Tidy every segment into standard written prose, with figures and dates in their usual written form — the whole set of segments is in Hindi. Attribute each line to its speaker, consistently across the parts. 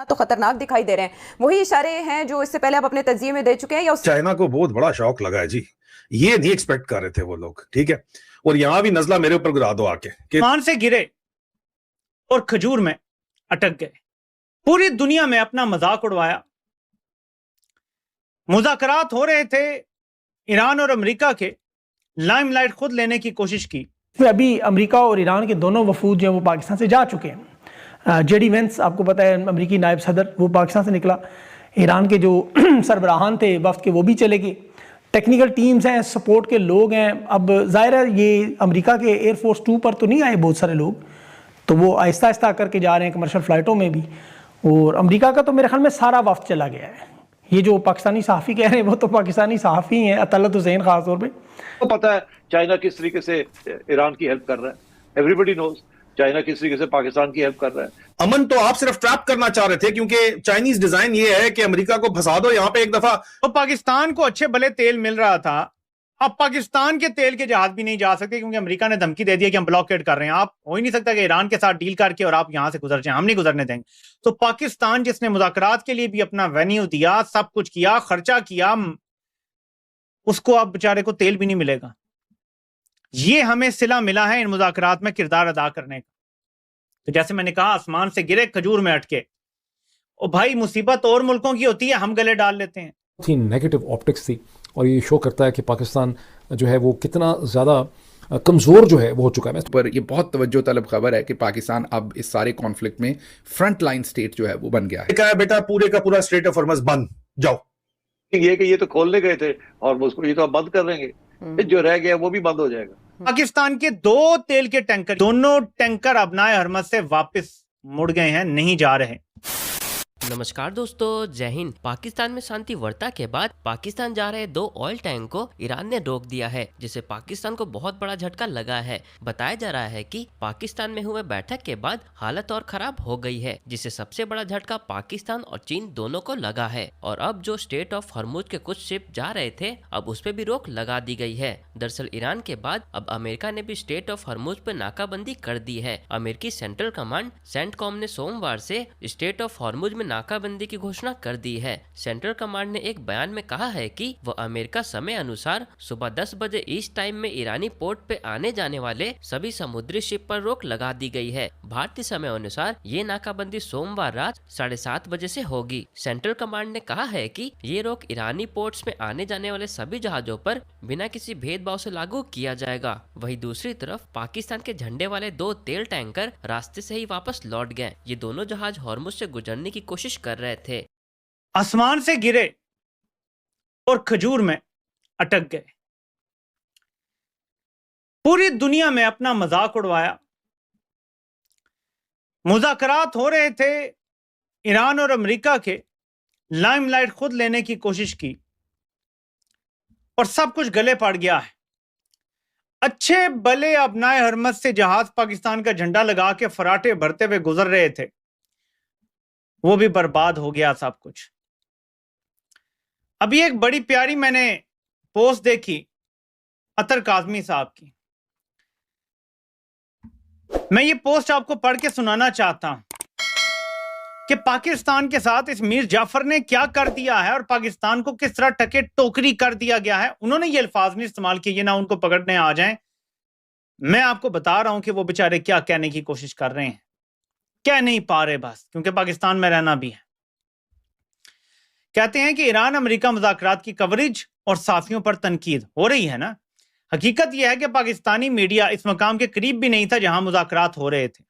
Speaker 1: ना तो खतरनाक दिखाई दे रहे हैं। वही इशारे हैं जो इससे पहले आप अपने तज्जिए में दे चुके हैं, या
Speaker 2: चाइना को बहुत बड़ा शौक लगा है जी, ये नहीं एक्सपेक्ट कर रहे थे वो लोग, ठीक है। और यहां भी नजला मेरे ऊपर गिरा दो आके कि
Speaker 3: मान से गिरे और खजूर में अटक गए। पूरी दुनिया में अपना मजाक उड़वाया। मुज़ाकरात हो रहे थे, ईरान और अमेरिका के लाइमलाइट खुद लेने की कोशिश की।
Speaker 4: अभी अमेरिका और ईरान के दोनों वफूद जो है वो पाकिस्तान से जा चुके हैं। जेडी वेंस आपको पता है अमेरिकी नायब सदर, वो पाकिस्तान से निकला। ईरान के जो सरबराहान थे वफ्द के वो भी चले गए। टेक्निकल टीम्स हैं, सपोर्ट के लोग हैं। अब ज़ाहिर है ये अमेरिका के एयरफोर्स 2 पर तो नहीं आए बहुत सारे लोग, तो वो आहिस्ता आहिस्ता करके जा रहे हैं कमर्शियल फ़्लाइटों में भी। और अमेरिका का तो मेरे ख्याल में सारा वफ्द चला गया है। ये जो पाकिस्तानी सहाफ़ी कह रहे हैं वो तो पाकिस्तानी सहाफ़ी हैं, अतलत हुसैन ख़ास तौर पे।
Speaker 5: तो पता है चाइना किस तरीके से ईरान की हेल्प कर रहा है। एवरीबडी नोज चाइना किस तरीके से पाकिस्तान की हेल्प कर रहा है।
Speaker 2: अमन तो आप सिर्फ ट्रैप करना चाह रहे थे, क्योंकि चाइनीज डिजाइन ये है कि अमेरिका को फंसा दो यहां पे एक दफा।
Speaker 3: तो पाकिस्तान को अच्छे भले तेल मिल रहा था, अब पाकिस्तान के तेल के जहाज भी नहीं जा सकते क्योंकि अमेरिका ने धमकी दे दी है कि हम ब्लॉकेड कर रहे हैं। आप हो ही नहीं सकता कि ईरान के साथ डील करके और आप यहां से गुजर जाएं, हम नहीं गुजरने देंगे। तो पाकिस्तान जिसने मुज़ाकरात के लिए भी अपना वेन्यू दिया, सब कुछ किया, खर्चा किया, उसको अब बेचारे को तेल भी नहीं मिलेगा। ये हमें सिला मिला है इन मुज़ाकरात में किरदार अदा करने का। तो जैसे मैंने कहा, आसमान से गिरे खजूर में अटके। ओ भाई, मुसीबत और मुल्कों की होती है, हम गले डाल लेते हैं।
Speaker 6: थी नेगेटिव ऑप्टिक्स थी, और ये शो करता है कि पाकिस्तान जो है वो कितना ज़्यादा कमज़ोर जो है वो हो चुका है।
Speaker 7: पर ये बहुत तवज्जो तलब खबर है कि पाकिस्तान अब इस सारे कॉन्फ्लिक्ट में फ्रंट लाइन स्टेट जो है वो बन गया है।
Speaker 2: कहा बेटा पूरे का पूरा स्ट्रेट ऑफ हॉर्मज बंद, जाओ।
Speaker 5: ये तो खोलने गए थे और उसको ये तो अब बंद कर देंगे, जो रह गया वो भी बंद हो जाएगा।
Speaker 3: पाकिस्तान के 2 तेल के टैंकर, दोनों टैंकर अबनाए हरमज से वापस मुड़ गए हैं, नहीं जा रहे।
Speaker 8: नमस्कार दोस्तों, जय हिंद। पाकिस्तान में शांति वार्ता के बाद पाकिस्तान जा रहे 2 ऑयल टैंक को ईरान ने रोक दिया है, जिससे पाकिस्तान को बहुत बड़ा झटका लगा है। बताया जा रहा है कि पाकिस्तान में हुए बैठक के बाद हालत और खराब हो गई है, जिससे सबसे बड़ा झटका पाकिस्तान और चीन दोनों को लगा है। और अब जो स्टेट ऑफ हॉर्मुज के कुछ शिप जा रहे थे, अब उस पर भी रोक लगा दी गई है। दरअसल ईरान के बाद अब अमेरिका ने भी स्टेट ऑफ हॉर्मुज पर नाकाबंदी कर दी है। अमेरिकी सेंट्रल कमांड सेंटकॉम ने सोमवार से स्टेट ऑफ हॉर्मुज में नाकाबंदी की घोषणा कर दी है। सेंट्रल कमांड ने एक बयान में कहा है कि वह अमेरिका समय अनुसार सुबह 10 बजे ईस्ट टाइम में ईरानी पोर्ट पे आने जाने वाले सभी समुद्री शिप पर रोक लगा दी गई है। भारतीय समय अनुसार ये नाकाबंदी सोमवार रात 7:30 बजे से होगी। सेंट्रल कमांड ने कहा है कि ये रोक ईरानी पोर्ट्स में आने जाने वाले सभी जहाजों पर बिना किसी भेदभाव से लागू किया जाएगा। वहीं दूसरी तरफ पाकिस्तान के झंडे वाले 2 तेल टैंकर रास्ते से ही वापस लौट गए। ये दोनों जहाज हॉर्मुज से गुजरने की कोशिश कर रहे थे।
Speaker 3: आसमान से गिरे और खजूर में अटक गए। पूरी दुनिया में अपना मजाक उड़वाया। मुज़ाकरात हो रहे थे, ईरान और अमेरिका के लाइमलाइट खुद लेने की कोशिश की और सब कुछ गले पड़ गया है। अच्छे भले अबनाए हरमत से जहाज पाकिस्तान का झंडा लगा के फराटे भरते हुए गुजर रहे थे, वो भी बर्बाद हो गया सब कुछ। अभी एक बड़ी प्यारी मैंने पोस्ट देखी अतर काज़मी साहब की। मैं ये पोस्ट आपको पढ़ के सुनाना चाहता हूं कि पाकिस्तान के साथ इस मीर जाफर ने क्या कर दिया है और पाकिस्तान को किस तरह टके टोकरी कर दिया गया है। उन्होंने ये अल्फाज नहीं इस्तेमाल किए, ये ना उनको पकड़ने आ जाएं। मैं आपको बता रहा हूं कि वो बेचारे क्या कहने की कोशिश कर रहे हैं, कह नहीं पा रहे बस, क्योंकि पाकिस्तान में रहना भी है। कहते हैं कि ईरान अमेरिका मुज़ाकरात की कवरेज और साफियों पर तनकीद हो रही है ना। हकीकत यह है कि पाकिस्तानी मीडिया इस मकाम के करीब भी नहीं था जहां मुज़ाकरात हो रहे थे।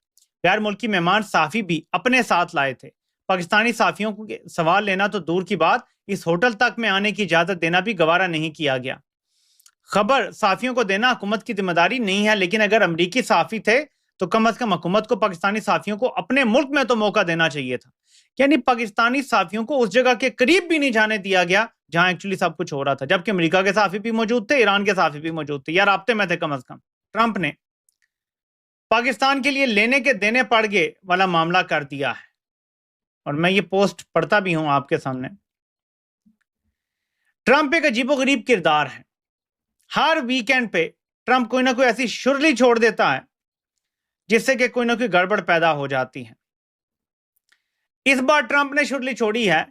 Speaker 3: गैर मुल्की मेहमान साफी भी अपने साथ लाए थे। पाकिस्तानी साफियों को सवाल लेना तो दूर की बात, इस होटल तक में आने की इजाजत देना भी गवारा नहीं किया गया। खबर साफियों को देना हुकूमत की जिम्मेदारी नहीं है, लेकिन अगर अमरीकी साफी थे तो कम अज कम हुकूमत को पाकिस्तानी साफियों को अपने मुल्क में तो मौका देना चाहिए था। यानी पाकिस्तानी साफियों को उस जगह के करीब भी नहीं जाने दिया गया जहां एक्चुअली सब कुछ हो रहा था, जबकि अमेरिका के साफी भी मौजूद थे, ईरान के साफी भी मौजूद थे, यार राब्ते में थे कम अज कम। ट्रंप ने पाकिस्तान के लिए लेने के देने पड़ गए वाला मामला कर दिया है। और मैं ये पोस्ट पढ़ता भी हूं आपके सामने। ट्रंप एक अजीबोगरीब किरदार है। हर वीकेंड पे ट्रंप कोई ना कोई ऐसी शुरली छोड़ देता है जिससे कि कोई ना कोई गड़बड़ पैदा हो जाती है। इस बार ट्रंप ने शुरली छोड़ी है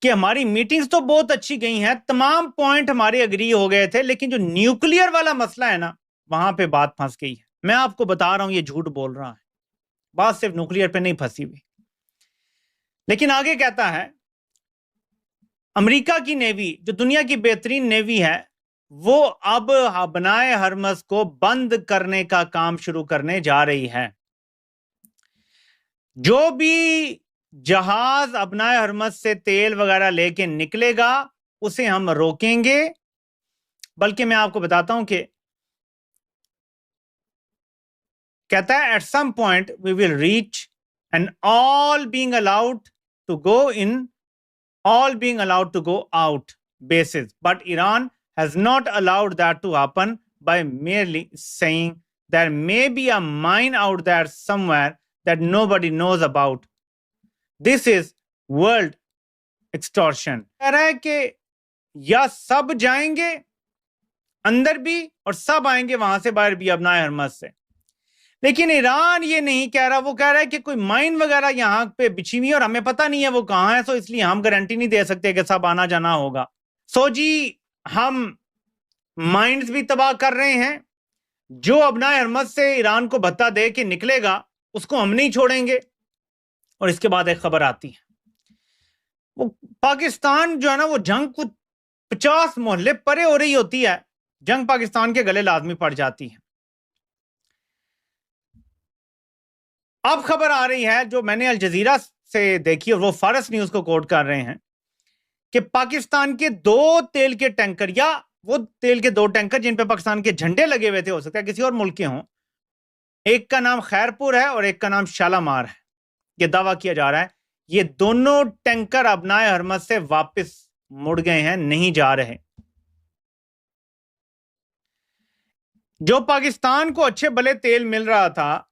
Speaker 3: कि हमारी मीटिंग्स तो बहुत अच्छी गई हैं, तमाम पॉइंट हमारे एग्री हो गए थे, लेकिन जो न्यूक्लियर वाला मसला है ना, वहां पे बात फंस गई है। मैं आपको बता रहा हूं ये झूठ बोल रहा है, बात सिर्फ न्यूक्लियर पे नहीं फंसी हुई। लेकिन आगे कहता है अमेरिका की नेवी, जो दुनिया की बेहतरीन नेवी है, वो अब अबनाए हरमस को बंद करने का काम शुरू करने जा रही है। जो भी जहाज अबनाए हरमस से तेल वगैरह लेके निकलेगा उसे हम रोकेंगे। बल्कि मैं आपको बताता हूं कि कहता है at some point we will reach and all being allowed to go in, all being allowed to go out basis, but Iran has not allowed that to happen by merely saying there may be a mine out there somewhere that nobody knows about. This is world extortion. कह रहा है कि या सब जाएंगे अंदर भी और सब आएंगे वहां से बाहर भी अबनाए हरमस से। लेकिन ईरान ये नहीं कह रहा, वो कह रहा है कि कोई माइन वगैरह यहां पे बिछी हुई है और हमें पता नहीं है वो कहां है, सो इसलिए हम गारंटी नहीं दे सकते कि सब आना जाना होगा। सो जी हम माइंस भी तबाह कर रहे हैं, जो अबनाए हरमस से ईरान को भत्ता दे के निकलेगा उसको हम नहीं छोड़ेंगे। और इसके बाद एक खबर आती है, वो पाकिस्तान जो है ना, वो जंग को 50 मोहल्ले परे हो रही होती है, जंग पाकिस्तान के गले लाजमी पड़ जाती है। अब खबर आ रही है जो मैंने अल जजीरा से देखी और वो फारस न्यूज को कोट कर रहे हैं कि पाकिस्तान के 2 तेल के टैंकर, या वो तेल के 2 टैंकर जिन पे पाकिस्तान के झंडे लगे हुए थे, हो सकता है किसी और मुल्क के हों, एक का नाम खैरपुर है और एक का नाम शालामार है। ये दावा किया जा रहा है ये दोनों टैंकर अबनाए हरमस से वापस मुड़ गए हैं, नहीं जा रहे। जो पाकिस्तान को अच्छे भले तेल मिल रहा था,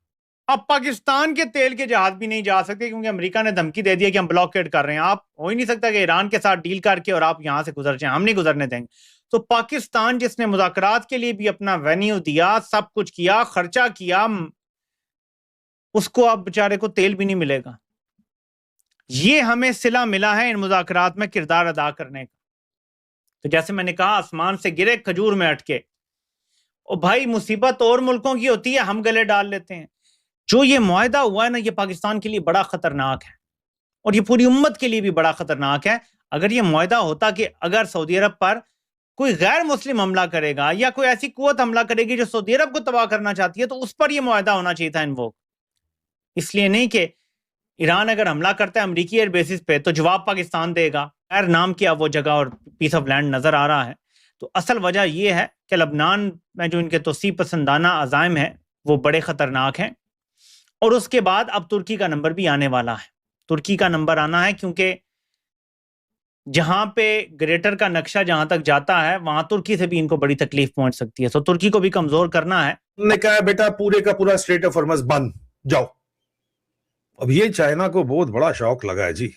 Speaker 3: अब पाकिस्तान के तेल के जहाज भी नहीं जा सकते क्योंकि अमेरिका ने धमकी दे दी है कि हम ब्लॉकेड कर रहे हैं। आप हो ही नहीं सकता कि ईरान के साथ डील करके और आप यहां से गुजर जाएं, हम नहीं गुजरने देंगे। तो पाकिस्तान जिसने मुज़ाकरात के लिए भी अपना वेन्यू दिया, सब कुछ किया, खर्चा किया, उसको अब बेचारे को तेल भी नहीं मिलेगा। ये हमें सिला मिला है इन मुज़ाकरात में किरदार अदा करने का। तो जैसे मैंने कहा, आसमान से गिरे खजूर में अटके। और भाई मुसीबत और मुल्कों की होती है, हम गले डाल लेते हैं। जो ये मुआहदा हुआ है ना, ये पाकिस्तान के लिए बड़ा खतरनाक है और ये पूरी उम्मत के लिए भी बड़ा खतरनाक है। अगर ये मुआहदा होता कि अगर सऊदी अरब पर कोई गैर मुस्लिम हमला करेगा या कोई ऐसी कुव्वत हमला करेगी जो सऊदी अरब को तबाह करना चाहती है, तो उस पर यह मुआहदा होना चाहिए था इन्वोक। इसलिए नहीं कि ईरान अगर हमला करता है अमरीकी एयर बेसिस पे तो जवाब पाकिस्तान देगा। खैर नाम किया वो जगह और पीस ऑफ लैंड नजर आ रहा है। तो असल वजह यह है कि लबनान में जो इनके तोसी पसंदाना अज़ाइम है वो बड़े खतरनाक हैं। और उसके बाद अब तुर्की का नंबर भी आने वाला है। तुर्की का नंबर आना है क्योंकि जहां पे ग्रेटर का नक्शा जहां तक जाता है वहां तुर्की से भी इनको बड़ी तकलीफ पहुंच सकती है। तो तुर्की को भी कमजोर करना है।
Speaker 2: उन्होंने कहा बेटा पूरे का पूरा स्ट्रेट ऑफ हॉर्मज़ बंद, जाओ। अब ये चाइना को बहुत बड़ा शौक लगा है जी,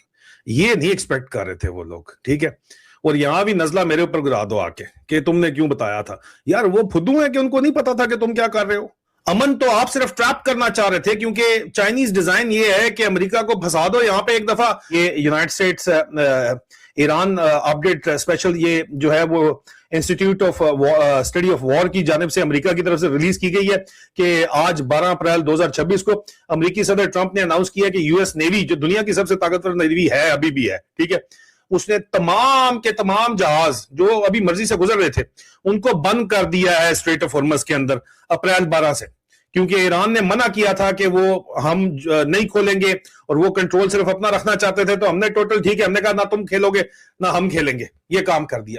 Speaker 2: ये नहीं एक्सपेक्ट कर रहे थे वो लोग, ठीक है। और यहां भी नजला मेरे ऊपर गिरा दो आके कि तुमने क्यों बताया था। यार वो फुद्दू है कि उनको नहीं पता था कि तुम क्या कर रहे हो। अमन तो आप सिर्फ ट्रैप करना चाह रहे थे क्योंकि चाइनीज डिजाइन ये है कि अमेरिका को फंसा दो। यहां पे एक दफा ये United states Iran update special, ये जो है वो institute of study of war की जानिब से अमेरिका की तरफ से रिलीज की गई है कि आज 12 अप्रैल 2026 को अमेरिकी सदर ट्रंप ने अनाउंस किया कि यूएस नेवी, जो दुनिया की सबसे ताकतवर नेवी है, अभी भी है, ठीक है, उसने तमाम के तमाम जहाज जो अभी मर्जी से गुजर रहे थे उनको बंद कर दिया है स्ट्रेट ऑफ हॉर्मज़ के अंदर अप्रैल 12 से, क्योंकि ईरान ने मना किया था कि वो हम नहीं खोलेंगे और वो कंट्रोल सिर्फ अपना रखना चाहते थे। तो हमने टोटल ठीक है, हमने कहा ना तुम खेलोगे ना हम खेलेंगे, ये काम कर दिया।